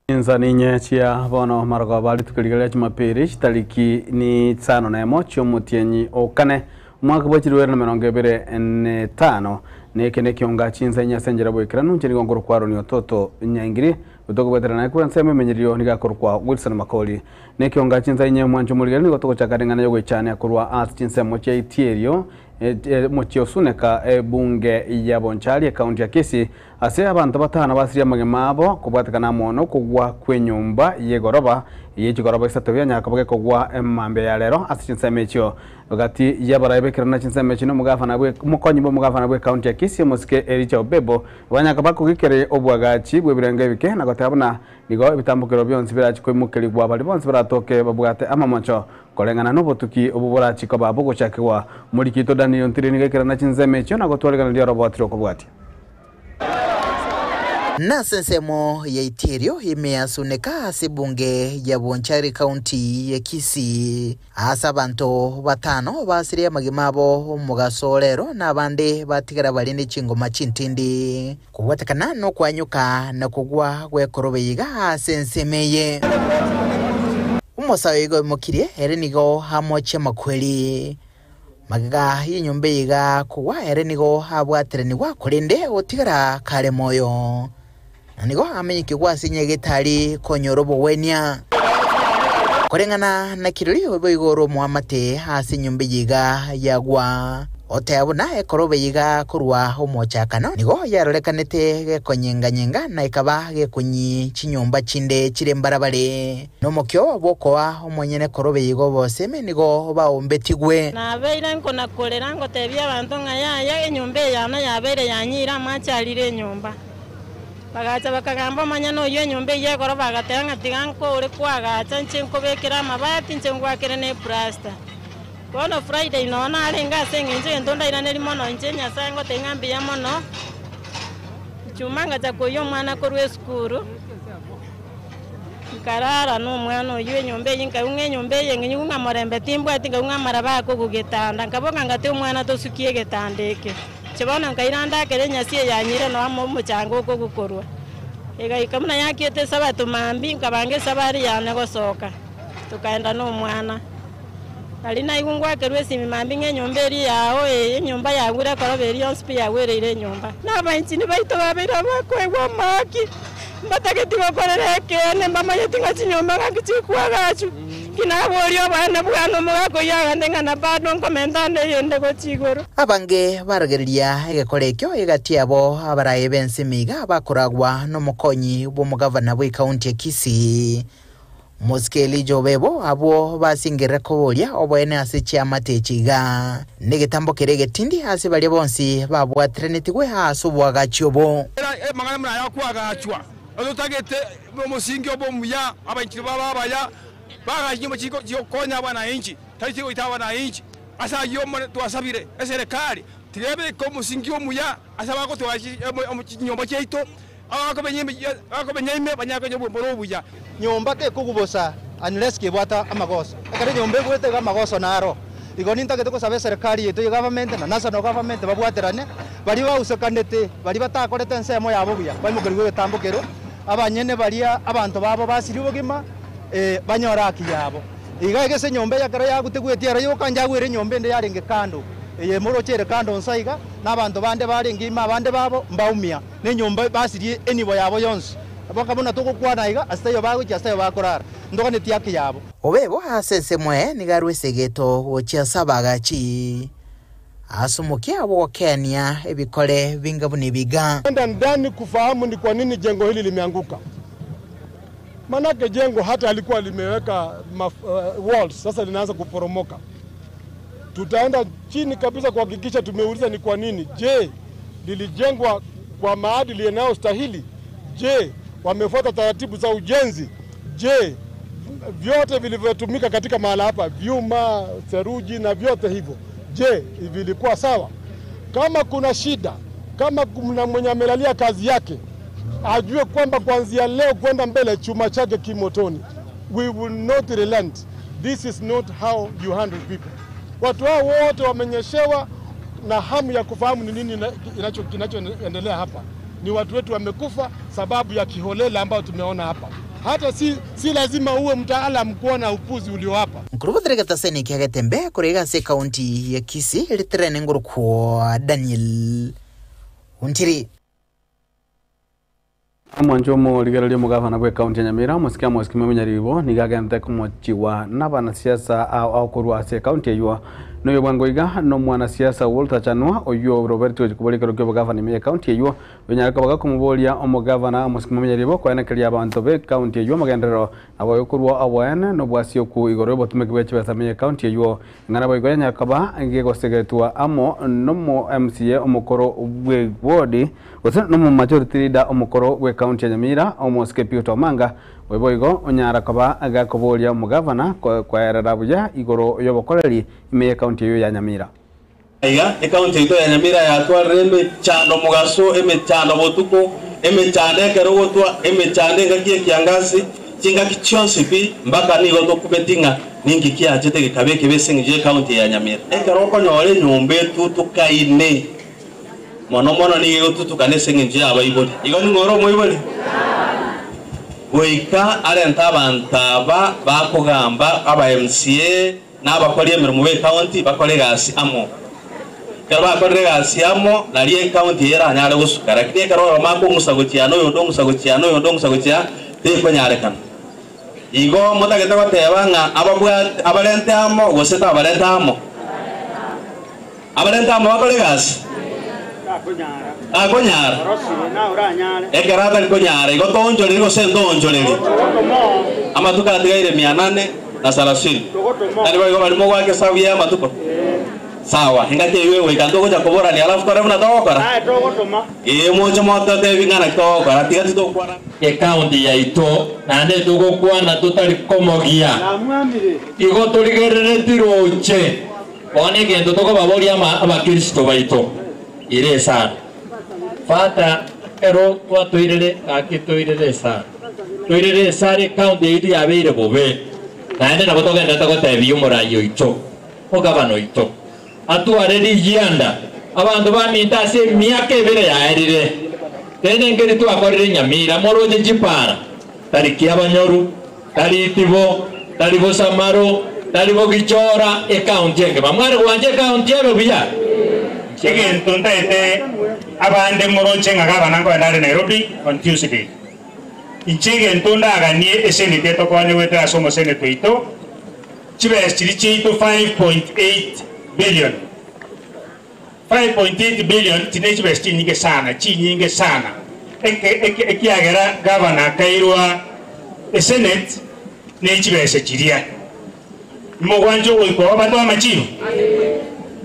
Inzani nyechia bono marogo bali tukiligelea Jumapili tariki ni 5 chio mutienyi okane mwaka bwachiriwe na 25 neke kionga chinza nya senjera bwekira nunchiri ngongoro kwaro ni ototo nyangiri utoko bwetera na kura nseme menyirio ni gakoro kwa Wilson Makoli neke kionga chinza nya mwanjo muligera ni gotoko chakadengana yo gwechane akurwa as chinsa moche itierio mochio suneka bunge ya Bonchari kaunti ya Kisii ase abantu batana basiria magemabo kubwatekana mono kugwa kwenyumba yegoroba yegoroba isatobya nyakaboge kugwa emambe ya lero ase chinsemechio gati yabarabekera na chinsemechino mugafana bwe mukonyimbo mugafana bwe kaunti ya Kisii musike Ericha Obebo banyakabako gikere obwagachi bwebirenge bike na gotabona nigo bitambukiro byonsi birachi kwimukeli gwa bali bonsi baratoke babwate amamocho kolengana nobotuki obuburachi ko babugo chakwa muri kito Daniel Ntirini gekera na chinsemechio na gotwalegana ndio robotiro kubwati na sensemo ya itirio imeasuneka bunge ya Bonchari County ya Kisii asa bantu batano basiria magimabo mugasolero na bande batigara balinde chingoma chintindi kuwatakana no kwanyuka na kugwa gwekorobeyiga sensemeye umusawigo mukirie erenigo hamoche makweli magaga yinyumbe yiga kuwa erenigo habwatereni wa kurinde otigara kale moyo nanigo amenyike kwasinye gitari konyorobo wenya korengana na kiruri oboigoro muamate hasi nyumbe yiga yagwa otayabona ekorobe yiga kurwa omochakano nigo yarorekanete gekonyenganyanga na ikaba gekunyi chinyumba chinde chirembarabare nomokyo bokoa omonyene korobe yigo bose nigo baombetigwe na beira nko nakolera ngo tebya abantu ngaya enyumbe yana yabere yanyira machalire nyumba bagacha bakagamba manyano yo nyumbe ye koroba gatanga tiganko uri kwagacha nchenko bekera mabati nchengwakere ne plaster kono Friday nona alenga sengenje ndonda iraneri mono nchenya sango tengambi ya mono chumanga cha koyo mwana korwe skuru karara no mwana yo nyumbe yinka unge nyumbe yengi unga morembe timbwa tinga unga maraba ko kugetanda ngaboka ngate umwana to sukie getandeke chibona ngairanda kere nyasie yanyire no amo muchango ko gukorwa ega ikamuna yakete sabatu mambi ngabange sabari yana gosoka tukaenda no mwana alina igungwa kerwe simi mambi ngenyumberi yao nyumba yagura koroberi yonspi yagwerere nyumba nabanchi ni baito babira bakwegwa maki mbatageti bakorereke ne mama yetinga chinyumba ngakichikwa gachu kinaborio bana bwana mugako yagandenga na bado nkomendane yende ko chigoro abange barageria egekorekyo egatiabo abaraye bensimiga bakoragwa no mukonyi bo mugavana bwe county ya Kisii Muskeli Jobebo abo basingera kobolia obwene asichi amatechiga negetambo kerege tindi hasi bali bonsi babwa trenetigwe hasu bwagachyobo mangana mna yakwagachwa otagete musingi obo muya abanchiri babaya baganyimo chiko konya bana inchi tariko itawa na inchi asa yomo twasabire eserekali tirebe ko musingi omuya asaba ko twachi nyomba cheito akobenyime banyako nyobo borobuya nyomba ke kugubosa unless ke bwata amagoso akare nyombe gwete ga amagoso naro igoni ntagete ko sabe serikali yeto government na national government babwaterane bali bausekanete bali batakorete nsemo yabo buya bali mugirwe tambukero abanyene bali abantu babo basiri bugima banyora akiyabo igage se nyombe yakara yagutegwetiara yo kanjagwire nyombe nde yarenge kando eye murochere kando nsaiga nabantu bande barengi mabande babo mbaumia ne nyomba basiri enibo yabo yonse bakabona tokukwana iga astayo bago chastayo bakorara ndogane tiaki yabo obebo hasesemwe nigarwe segeto ochia sabagachi asumukia abo Kenya ebikole bingabuni biga ndani kufahamu ni kwa nini jengo hili limeanguka. Manake jengo hata alikuwa limeweka walls sasa linaanza kuporomoka. Tutaenda chini kabisa kuhakikisha tumeuliza ni kwa nini. Je, lilijengwa kwa maadili yanayostahili? Je, wamefuata taratibu za ujenzi? Je, vyote vilivyotumika katika mahala hapa, vyuma, seruji na vyote hivyo, je, vilikuwa sawa? Kama kuna shida, kama kuna mwenye amelalia kazi yake, ajue kwamba kuanzia leo kwenda mbele chuma chake kimotoni. We will not relent. This is not how you handle people. Watu hao wote wamenyeshewa na hamu ya kufahamu ni nini kinachoendelea hapa. Ni watu wetu wamekufa, sababu ya kiholela ambayo tumeona hapa. Hata si lazima uwe mtaalamu kuona upuzi ulio hapa. Nkurubuthire taseni kiagetembe kurega se county ya Kisii litrene nguru kwa Daniel Untiri. Mwanjomo ligaralia mugavana gwe county ya Nyamira musikia munyaribo nigagente kumochiwa nabana siasa au kurwa se county yo no bwangoiga no mwana siasa Walter Chanwa oyo Roberto kuboleka rokyo gavana ya county yo benyaraka baga kumubolia omugavana musikia munyaribo kwa enekelia abantu be county yo magendero abo kurwa abwana no bwasio ku igoro botume kweche basamiye county yo ngana boigoya nyakaba ngego segetwa amo no MCA omukoro bwe ward wose no majority leader omukoro we county ya Nyamira omoske Piuto Manga weboigo onyara kaba agakobolia omugavana kwa erarabuya igoro yobokoreri ime county yo ya Nyamira aiga county ito ya Nyamira ya twareme chando mugaso chando botuko chande kerogotwa chande ngakie kiangazi kinga kichonsi pi mbaka nigo dokumentinga ningi kiachete gikabeke besingije county ya Nyamira ekeroko nyore nyombe tutukaine mono ni tutukane singije abayiboli igo ni ngoro moyiboli Oika arenta bantaba bakugamba aba MCA n'abakoliye mirimo be county bakole gasi amo kaba bakole gasi amo naliye county era nyare gusukara kine karo mako musagotiano yondo musagotia teko nyare kan igo mutageta batebanga ababwa abalente amo goseta abalente amo bakole gasi Konyara. Ekerata Konyara. Igo tonjole igo sendonjole. Amatuka atigaire 800 na 30. Nali bali balimo gwake sawiya amatuko. Sawa, ingate wewe kandogo cha kobora ni alafu kare mna tokora. Tokotoma. Moja moto tebingana tokora tigati tokora. County ya ito nande tugo kwana tutali komogia. Igo tuligerere tiroche. One gendo toko babori ama Kristo baito. Ire sana. Fata ero kwa toirere akitoirere sana. Toirere sare county iri abire bobe. Nande na botoga ndata ko tebiyo morayo ito. Ogabano ito. Atu areri yanda. Abantu baminta se miake bere ya erire. Tene ngeri tu akorire Nyamira moroje jipara. Tariki abanyoru, taritibo, taribo samaro, taribo gichora e county nge. Bamware kwanje county ebe biya. Again, tuntaite abande moronche ngagabana ko ndare Nairobi on Tuesday. Inchege ntunda aganie esenite to kwanye wete asomo senete ito. Chibe chirichi to 5.8 billion. 5.8 billion tinechi besti nyinge sana, chi nyinge sana. Eki agera gavana kairwa Senate nechi bese chiria. Mogwanjo uko abato amachiru.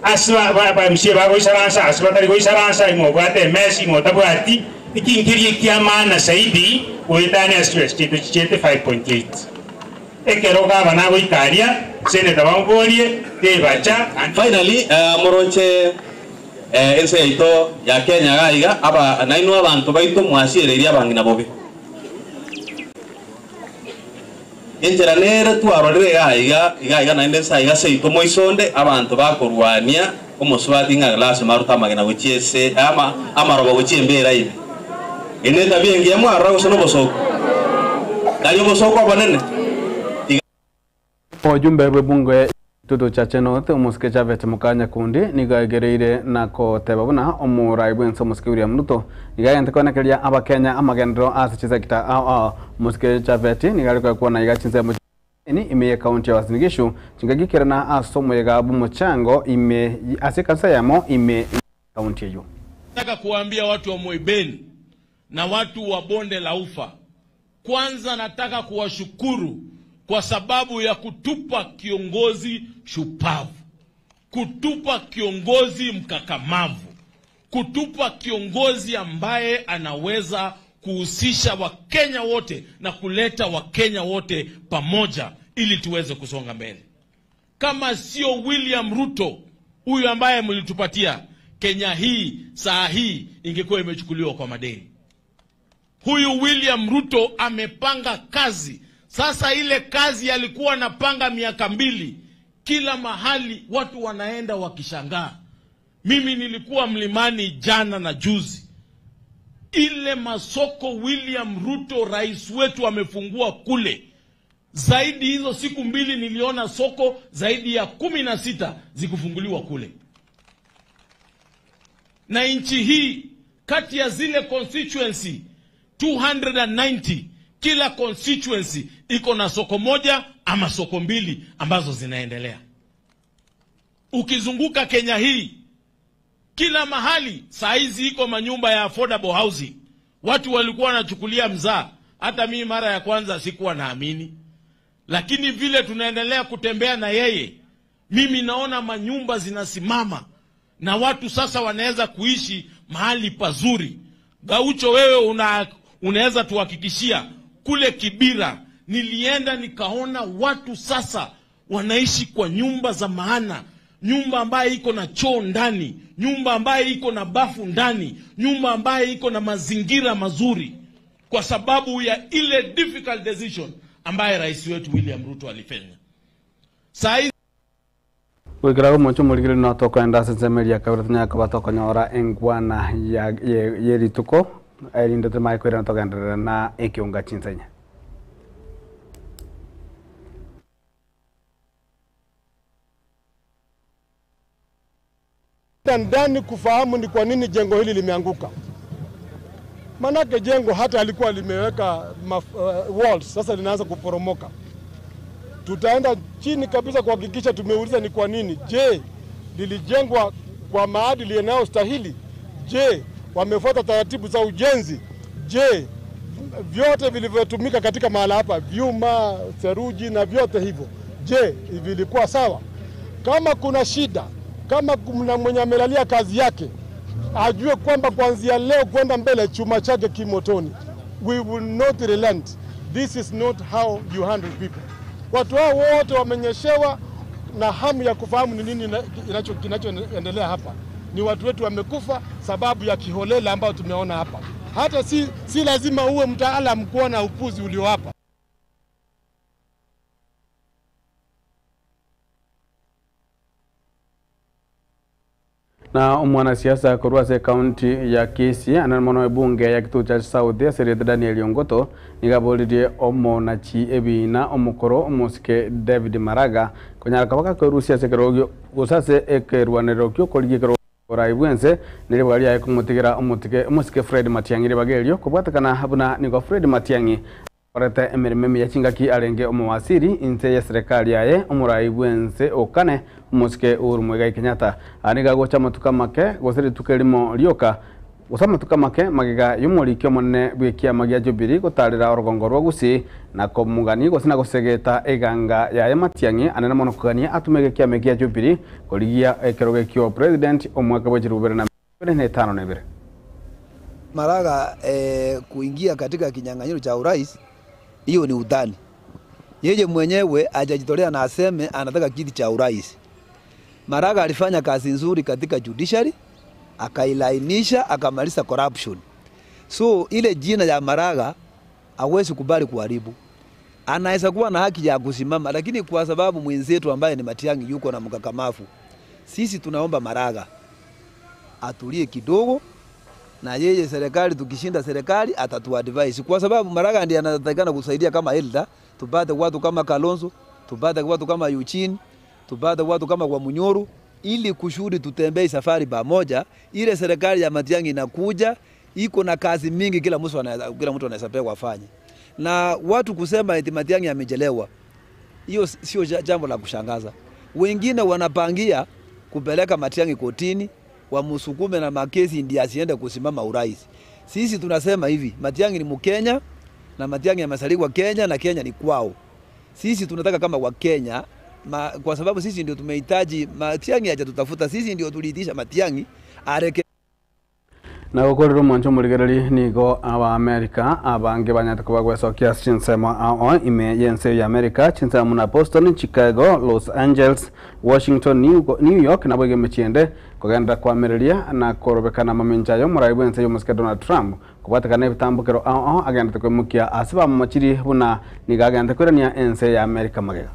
Aswa ba msie ba goisaransa aswa tari goisaransa imo bwate Messi imo tabwati ikinkiri kiamana saidi oitani stress chete 5.8 ekero gavana goikaria seneta bambolie tebacha and finally moronche ense ito ya Kenya gaiga aba nainu abantu baito mwasiereria bangina bobe Injera nere tu arorere gaiga na ndensa iga se ito moisonde abantu bakorwania omoswati nga glass maruta magena gochiese ama robo gochiembera ibe ene tabia ngiye mwara gosono bosoko dalio bosoko abanene ojumbe bwe bunge tuto chacheno te muske chavete mukanya kundi nigagereire nako tebabuna omurai bwenso muske William Ruto igayente konekelia abakenya amagendro asichiza kita muske chavete nigaliko kuona igachinze mu ni ime county ya Uasin Gishu chingagikirana asomo yega bumuchango ime asikansa yamo ime county hiyo. Nataka kuambia watu wa Moibeni na watu wa Bonde la Ufa, kwanza nataka kuwashukuru kwa sababu ya kutupa kiongozi shupavu, kutupa kiongozi mkakamavu, kutupa kiongozi ambaye anaweza kuhusisha Wakenya wote na kuleta Wakenya wote pamoja ili tuweze kusonga mbele. Kama sio William Ruto huyu ambaye mlitupatia, Kenya hii saa hii ingekuwa imechukuliwa kwa madeni. Huyu William Ruto amepanga kazi. Sasa ile kazi alikuwa anapanga miaka 2, kila mahali watu wanaenda wakishangaa. Mimi nilikuwa mlimani jana na juzi. ile masoko William Ruto rais wetu amefungua kule. Zaidi hizo siku mbili niliona soko zaidi ya 16 zikufunguliwa kule. Na nchi hii kati ya zile constituency 290, kila constituency iko na soko moja ama soko mbili ambazo zinaendelea. Ukizunguka Kenya hii, kila mahali saizi iko manyumba ya affordable housing. Watu walikuwa wanachukulia mzaa. Hata mimi mara ya kwanza sikuwa naamini. Lakini vile tunaendelea kutembea na yeye, mimi naona manyumba zinasimama na watu sasa wanaweza kuishi mahali pazuri. Gaucho, wewe unaweza tuhakikishia kule Kibira, nilienda nikaona watu sasa wanaishi kwa nyumba za maana, nyumba ambaye iko na choo ndani, nyumba ambaye iko na bafu ndani, nyumba ambaye iko na mazingira mazuri, kwa sababu ya ile difficult decision ambaye rais wetu William Ruto alifanya. Saizi wikirago mocho muligire no toko enda semeria kabratanya kabatoko nyora engwana ya yerituko airinde te mai kwera toko enda na ekiunga chinsenya. Ndani kufahamu ni kwa nini jengo hili limeanguka. Manake jengo hata alikuwa limeweka walls, sasa linaanza kuporomoka. Tutaenda chini kabisa kuhakikisha tumeuliza ni kwa nini. Je, lilijengwa kwa maadili yanayostahili? Je, wamefuata taratibu za ujenzi? Je, vyote vilivyotumika katika mahala hapa, vyuma, seruji na vyote hivyo, je, vilikuwa sawa? Kama kuna shida, kama kuna mwenye amelalia kazi yake, ajue kwamba kuanzia leo kwenda mbele chuma chake kimotoni. We will not relent. This is not how you handle people. Watu hao wote wamenyeshewa na hamu ya kufahamu ni nini kinachoendelea hapa. Ni watu wetu wamekufa sababu ya kiholela ambao tumeona hapa. Hata si lazima uwe mtaalamu kuona upuzi ulio hapa. Na mwanasiasa kuruase kaunti ya Kisii anamano bunge ya kituo cha South Seriet Daniel Ongoto nigabolidie omonachi ebina omukoro omusike David Maraga konyara kabaka kurusia sekerogyo usase ekerwanero kyo koligikero oraibwense nilibwali ya kumutigira omusike Fred Matiang'i bagelyo kubwatakana habuna nigo Fred Matiang'i orete emirime ya chingaki arenge omwasiri inse ya serikali yaye omuraibwense okane musike urumwega Kenyatta aniga gocha matuka make gosiri tukelimo lioka usama tukamake magiga yumurikyo monne bwekia magia Jubilee gutarira orogongo rwagusi na komugani gosina gosegeta eganga yaye Matiang'i anana mono kugania atumege kia megia Jubilee koligia ekerogekyo president omwaka wa 2025. Maraga kuingia katika kinyang'anyiro cha urais, hiyo ni udhani. Yeye mwenyewe hajajitolea na aseme anataka kiti cha urais. Maraga alifanya kazi nzuri katika judiciary, akailainisha, akamaliza corruption. So ile jina ya Maraga hawezi kubali kuharibu. Anaweza kuwa na haki ya kusimama, lakini kwa sababu mwenzetu ambaye ni Matiang'i yuko na mkakamavu, sisi tunaomba Maraga atulie kidogo, na yeye serikali tukishinda serikali atatuadvise, kwa sababu Maraga ndiye anatakana kusaidia kama elder, tupate watu kama Kalonzo, tupate watu kama Eugene, tupate watu kama kwa Munyoro, ili kushuhudi tutembee safari pamoja. Ile serikali ya Matiang'i inakuja iko na kazi mingi, kila mtu anaweza pewa afanye. Na watu kusema eti Matiang'i amechelewa, hiyo sio jambo la kushangaza. Wengine wanapangia kupeleka Matiang'i kotini, wamusukume na makesi ndiye asiende kusimama urais. Sisi tunasema hivi, Matiang'i ni Mkenya na Matiang'i amezaliwa Kenya na Kenya ni kwao. Sisi tunataka kama wa Kenya, kwa sababu sisi ndio tumehitaji Matiang'i aje tutafuta, sisi ndio tuliitisha Matiang'i areke. Na gokorero mwancho murigereri nigo aba America abange banyata kubagwa sokia chinsema ao ime yense ya America chinsema muna Boston, Chicago, Los Angeles, Washington, New York na boge mechiende kugenda kwa Ameria na korobekana maminjayo muraibwense yo musika Donald Trump kubatakana bitambukero ao agenda kwemukia asiba machiri buna niga agenda kwerania ense ya America magega.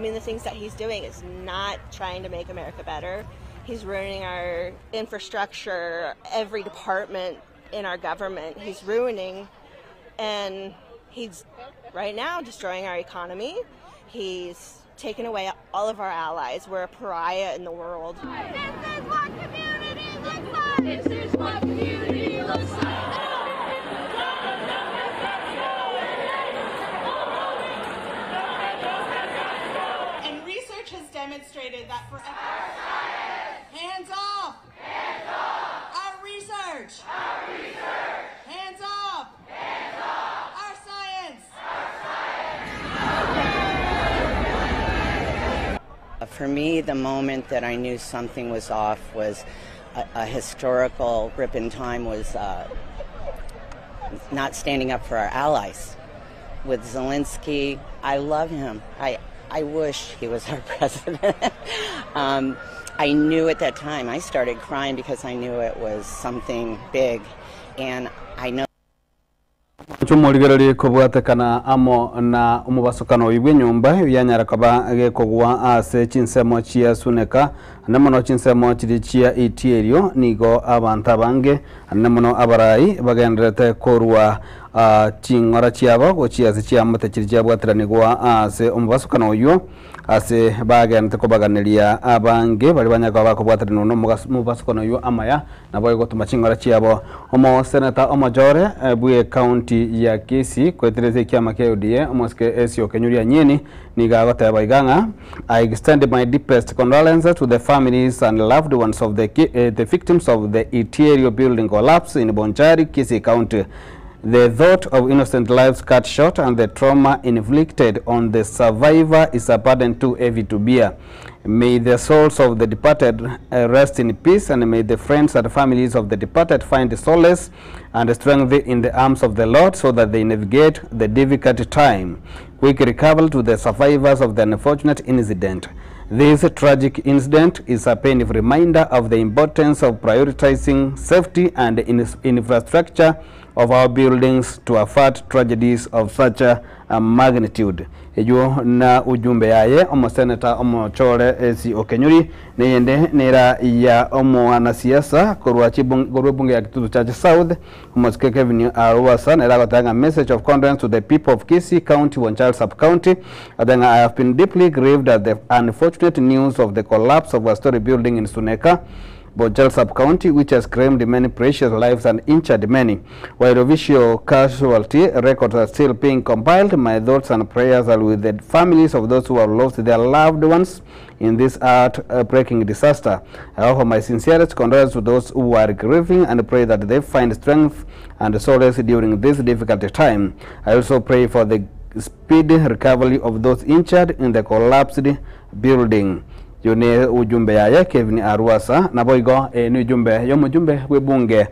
I mean, the things that he's doing is not trying to make America better. He's ruining our infrastructure, every department in our government. He's ruining, and he's right now destroying our economy. He's taken away all of our allies. We're a pariah in the world. This is what community looks like. This is what community looks like. And research has demonstrated that for hands off. Hands off. Our research. Our research. Hands off. Hands off. Our science. For me, the moment that I knew something was off was a historical rip in time was not standing up for our allies. With Zelensky, I love him. I wish he was our president. I knew at that time, I started crying because I knew it was something big, and I know Chumuligereri kubwatekana amo na umubasukano ibwe nyumba yanyara kaba gekogwa ase chinsemo chia suneka namono chinsemo chiri chia itierio nigo abantu abange namono abarai bagendrete korwa chingora chiabo gochia chia mate chiri chia bwateranigwa ase umubasukano uyo ase bagente kobaganiria abange bali banyaka bakobwaterano no mubasukano uyo amaya nabo gotuma chingora chiabo omo senator omojore bwe county ya Kisii kwetereze kiama kia UDA omoske esio kenyuria nyeni nigagote baiganga. I extend my deepest condolences to the families and loved ones of the victims of the Itirio building collapse in Bonchari, Kisii County. The thought of innocent lives cut short and the trauma inflicted on the survivor is a burden too heavy to bear. May the souls of the departed rest in peace, and may the friends and families of the departed find solace and strength in the arms of the Lord so that they navigate the difficult time. Quick recovery to the survivors of the unfortunate incident. This tragic incident is a painful reminder of the importance of prioritizing safety and infrastructure of our buildings to avert tragedies of such a magnitude. Ejo na ujumbe yaye omo senator omo chore esi okenyuri neyende nera ya omo anasiasa korwa bunge ya Kitutu Church South omo Kevin Arwasa nera gotanga message of condolence to the people of Kisii County, Bonchari sub-county. Adanga, I have been deeply grieved at the unfortunate news of the collapse of a story building in Suneka, Bonchari sub-county, which has claimed many precious lives and injured many. While official casualty records are still being compiled, my thoughts and prayers are with the families of those who have lost their loved ones in this heart-breaking disaster. I offer my sincerest condolences to those who are grieving and pray that they find strength and solace during this difficult time. I also pray for the speedy recovery of those injured in the collapsed building. Yone ujumbe ya Kevin Arwasa na boigo ni ujumbe yomo ujumbe webunge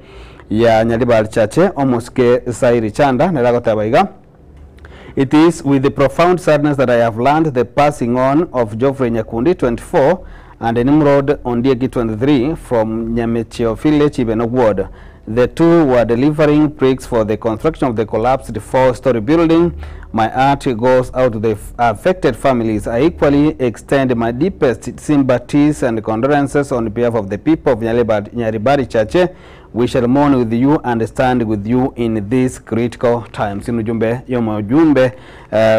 ya Nyaribari Chache omoske Sairi Chanda neragota baiga. It is with the profound sadness that I have learned the passing on of Geoffrey Nyakundi 24 and Nimrod Ondieki 23 from Nyamecheo village Ibeno ward. The two were delivering bricks for the construction of the collapsed 4-story building. My heart goes out to the affected families. I equally extend my deepest sympathies and condolences on behalf of the people of Nyaribari Chache. We shall mourn with you and stand with you in this critical time. Sinu jumbe yomo jumbe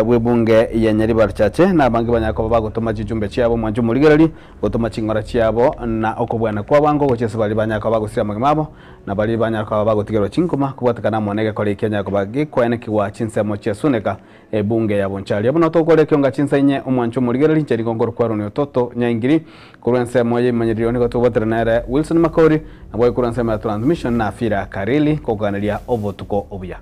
webunge ya Nyaribari Chache na bangi banyako bagotoma jumbe chiabo mwanjumu ligerali gotoma chingora chiabo na okobwana kwa bango gochese bali banyako bagosira magimabo na bali banyako bagotigero chinkuma kubatakana monege kole Kenya ko bagi kwene kiwa chinsemo chia suneka bunge ya Bonchari abono tokole kyonga chinsenye omwanjumu ligerali cheri ngongoro kwa roni ototo nyaingiri kurense moye manyirioni gotobateranere Wilson Makori na boy kurense ma transmission na Fira Karili koganania obotuko obuya.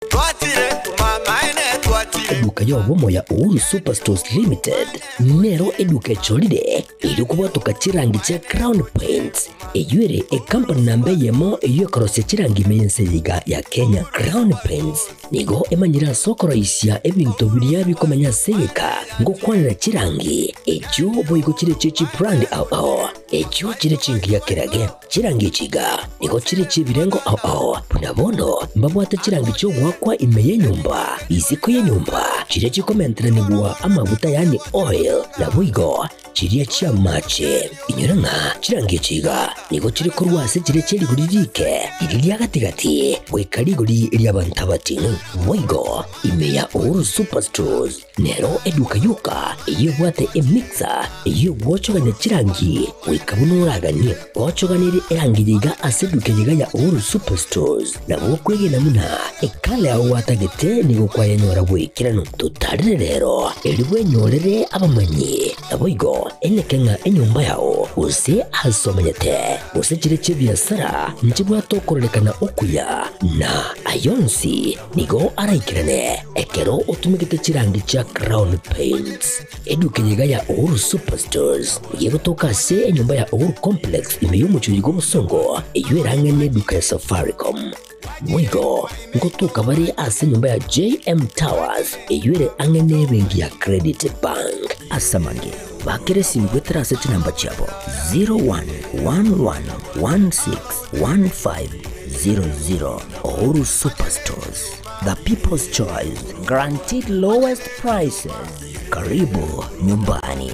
Twatire, mama ine twatire. eduka yobo ya Uhuru Superstores Limited nero eduka cholide ili kubatoka chirangi cha Crown Paints eyure company nambe yemo eyo korose chirangi mense liga ya Kenya. Crown Paints nigo emanyira soko raisia ebintu bilia bikomanya seka ngo kwanira chirangi ejo boygo chire chichi brand ao ejo chire chingi ya kerage chirangi chiga nigo chire chibirengo ao punabono mbabwata chirangi cyo gwakwa imeye nyumba iziko ye nyumba chire chikomentera nibwa amavuta yani oil na boygo chiriya chia mache inyoranga chirangi chiga nigo chire korwase chire cheri guririke iriya gatigati wekarigori lyabantabati boygo imeya Uhuru Superstores nero eduka yuka iyo bwate emixer iyo gwochoganya chirangi wekabunuraganye gwochoganire erangiyiga aseduke yiga ya Uhuru Superstores na bokwege namuna ekale aho watagete nigo kwayanyora bwekirano tutarire rero elibwe nyorere abamanyi aboygo enekenga enyumba yao use asomanyete use chire chebiasara nchibwa tokorekana okuya na ayonsi nigo araikirane ekero otumikete chirangi cha Crown Paints eduke yiga ya Uhuru Superstores yego tokase enyumba ya Uhuru Complex imeyumuchuyigo musongo eyerange eduka ya Safaricom Mwigo ngotuka bari ase nyumba ya JM Towers eyure angene bengi ya Credit Bank asamange bakere simbwetera se namba chabo 0111161500 Uhuru Superstores, the people's choice, guaranteed lowest prices. Karibu nyumbani.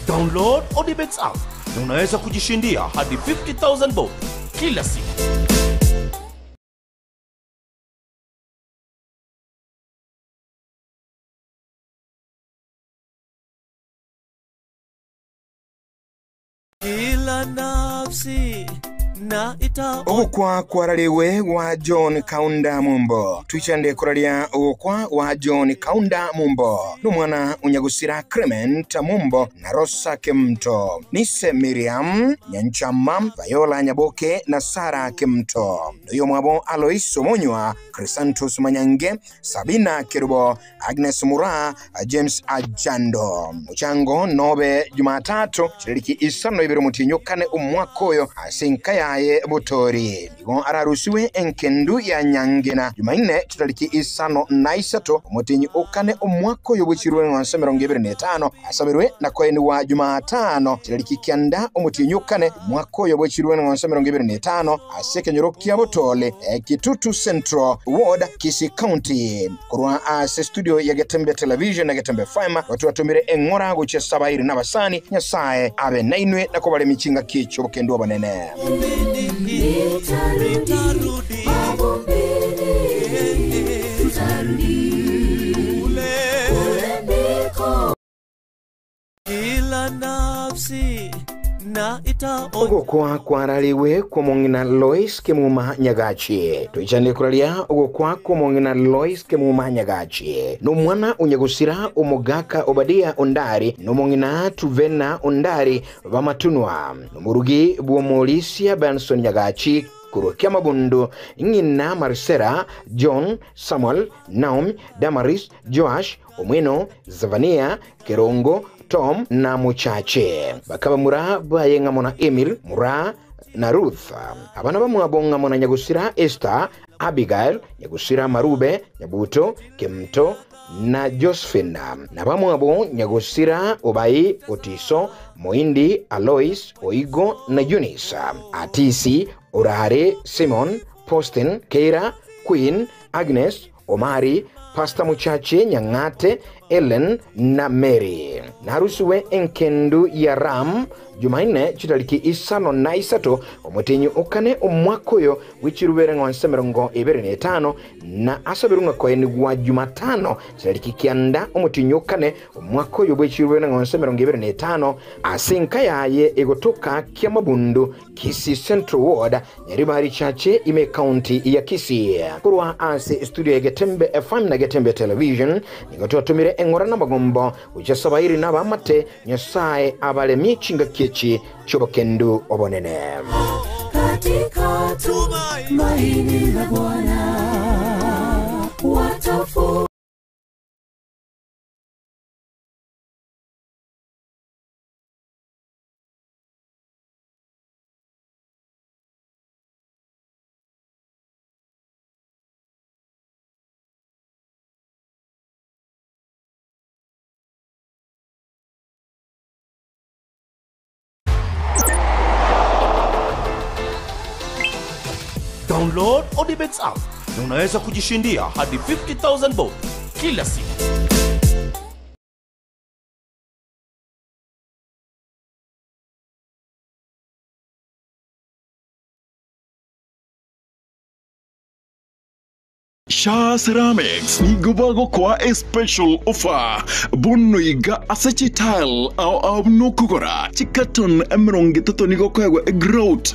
Download Odibets app na unaweza kujishindia hadi 50,000 bob kila siku. Kila nafsi na ita ogukwa kwarariwe wa John Kaunda Mumbo twichande kuralia ogukwa wa John Kaunda Mumbo numwana unyagusira Clement Mumbo na Rosa Kemto Nise Miriam Nyanchama Viola Nyaboke na Sara Kemto ndoyo mwabo Alois Omonywa Crisantus Manyange Sabina Kerubo Agnes Mura James Ajando muchango nobe Jumatatu chiriki isano ibiro mutinyukane umwakoyo asinkaya aye butori nigo ararusiwe enkendu ya Nyangena Jumaine tutaliki isano naisato umutinyi ukane umwako yobuchirwe wa 2025 asabirwe na koeni wa Jumatano tutaliki kianda umutinyi ukane umwako yobuchirwe wa 2025 asekenyoro kia butole Kitutu Central Ward Kisii County kurwa ase studio ya Getembe Television na Getembe Fama watu watumire engora guche sabairi nabasani nyasaye abe nainwe na kubale michinga kicho bukendo banene kila nafsi na ita ogokwa kwarariwe kumongina Lois Kemuma Nyagachi tuichande kuralia ogokwa kumongina Lois Kemuma Nyagachi numwana unyagusira umugaka Obadia Ondari numongina Tuvena Ondari bamatunwa numurugi buomolisia Benson Nyagachi kurukia mabundu ngina Marcera John Samuel Naomi Damaris Joash Omweno Zavania Kerongo Tom na Muchache bakaba mura bayenga mona Emil Mura na Ruth abana bamwabonga mona Nyagusira Esther Abigail Nyagusira Marube Nyabuto Kemto na Josephine na bamwabo Nyagusira Obai Otiso Moindi Alois Oigo na Eunice Atisi Orare Simon Postin Keira Queen Agnes Omari Pasta Muchache Nyangate Ellen na Mary. Narusuwe enkendu ya Ram Jumaine chitariki isano na isato omutinyu ukane omwakoyo wichirubere ngonse 25 na asabirunga koeni gwa Jumatano chitariki kianda omutinyu ukane omwakoyo wichirubere ngonse 25 asinka yaye egotoka kia Mabundu Kisii Central Ward nyaribari chache ime county ya Kisii kurwa ase studio ya Getembe FM na Getembe Television nigotoa tumire engora na magombo uchasabairi na bamate nyosae abale michinga kiechi chobokendu obonene katika tumaini la Bwana watafu Download ODBets app na unaweza kujishindia hadi 50,000 bob kila siku. Shah Ceramics ni gubago kwa a special offer. Bunu iga asachi tile au nukugora. Chikaton emeronge tato nigo kwa growth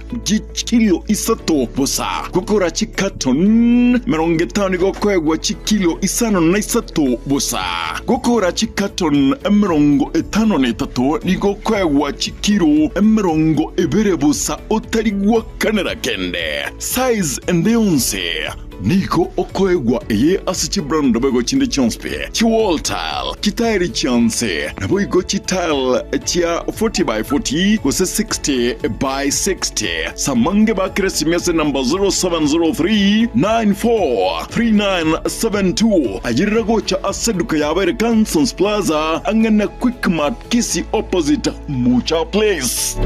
kilo isato bosa. Gukora chikaton meronge tao nigo kwa kilo isano na isato bosa. Gukora chikaton emerongo etano ne tato nigo kwa kilo emerongo ebere bosa otarigwa kanera kende. Size endeonse. Niko okoegwa eye asichi brand bego chinde chonspe chi wall tile kitairi chance na boigo chi tile chia 40 by 40 kose 60 by 60 samange ba kresi mese number 0703 943972 ajirago cha aseduka ya bere Kansons Plaza angana Quick Mart Kisii opposite Mucha Place.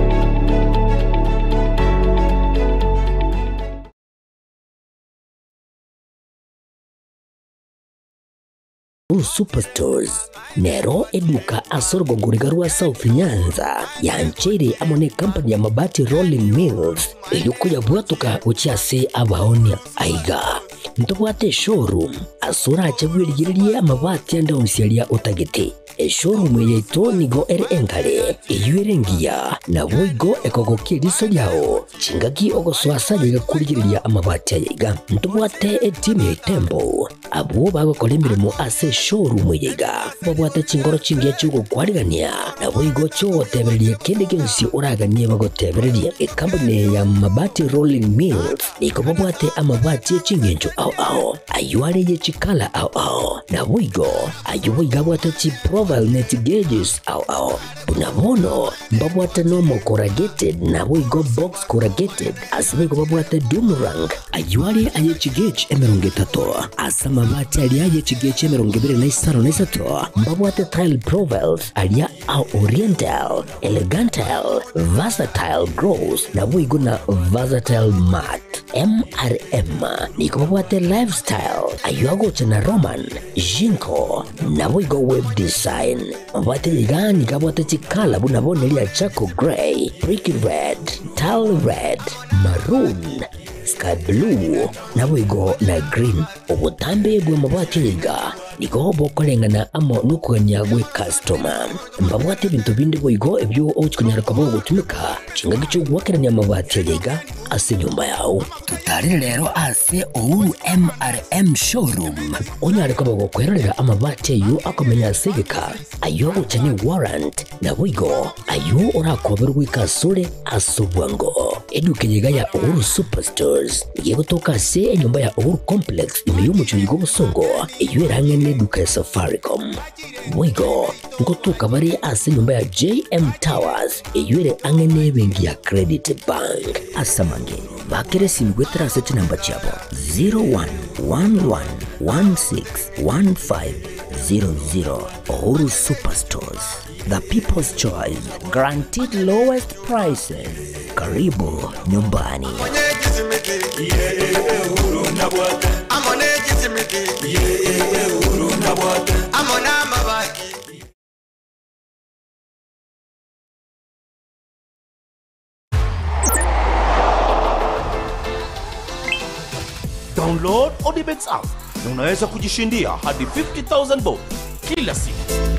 Superstores Nero eduka asorgo ngurigarua South Nyanza ya Nchere amone company ya mabati Rolling Mills eyuko ya bwatuka uchiase abaonia aiga ntobwate showroom asura achagwirigirie amabati anda unsialia utagete showroom yeto nigo engale eyuerengia na boigo ekogokie riso yao chingagi ogoswasa yiga kurigiriria amabati yiga ntobwate team Tembo abo bagokora imirimo ase showroom yiga babwate chingoro chingiye chugo kwarigania na boigo cyo tebererie kende gensi uraganie bagotebererie company ya mabati Rolling Mills niko babwate amabati chingenjo au ayuare ye chikala au na boigo ayuiga bwate chi profile net gauges au unabono babwate normal corrugated na boigo box corrugated asibigo babwate Dumarang ayuare aye chigage emeronge tato asama mabati alia ye chigage emeronge bere na isaro na isato babwate tile profiles alia au oriental elegantal versatile gross na boigo na versatile mat MRM niko babwate lifestyle ayuago chana Roman Jinko na boigo web design babwate ligani kabwate chikala bunabonelia Chaco Grey Brick Red Tile Red Maroon Sky Blue na boigo na green ubutambe bwe mabwate liga niko bokolengana amo nukuganya gwe customer mbabwate bintu bindi boigo ebyo ochkunyara kabo gutumika chinga gicho gwakeranya mabwate liga ase nyumba yao tutari rero ase Ouru MRM showroom onyare kabo gukwerera amabwate yu akomenya segeka ayo uchane warrant na boigo ayo urakoberwa kasure asobwango eduke yiga ya Ouru Superstores yego toka se enyumba ya Ouru Complex imiyumucho yigo busongo iyo erangene duka ya Safaricom boigo ngotuka bari ase nyumba ya JM Towers iyo ere angene bengi ya Credit Bank asamange bakere simgwetera sete namba chabo 0111161500 Ouru Superstores, the people's choice, guaranteed lowest prices. Karibu nyumbani. Amone Download ODBets app na unaweza kujishindia hadi 50,000 bob kila siku.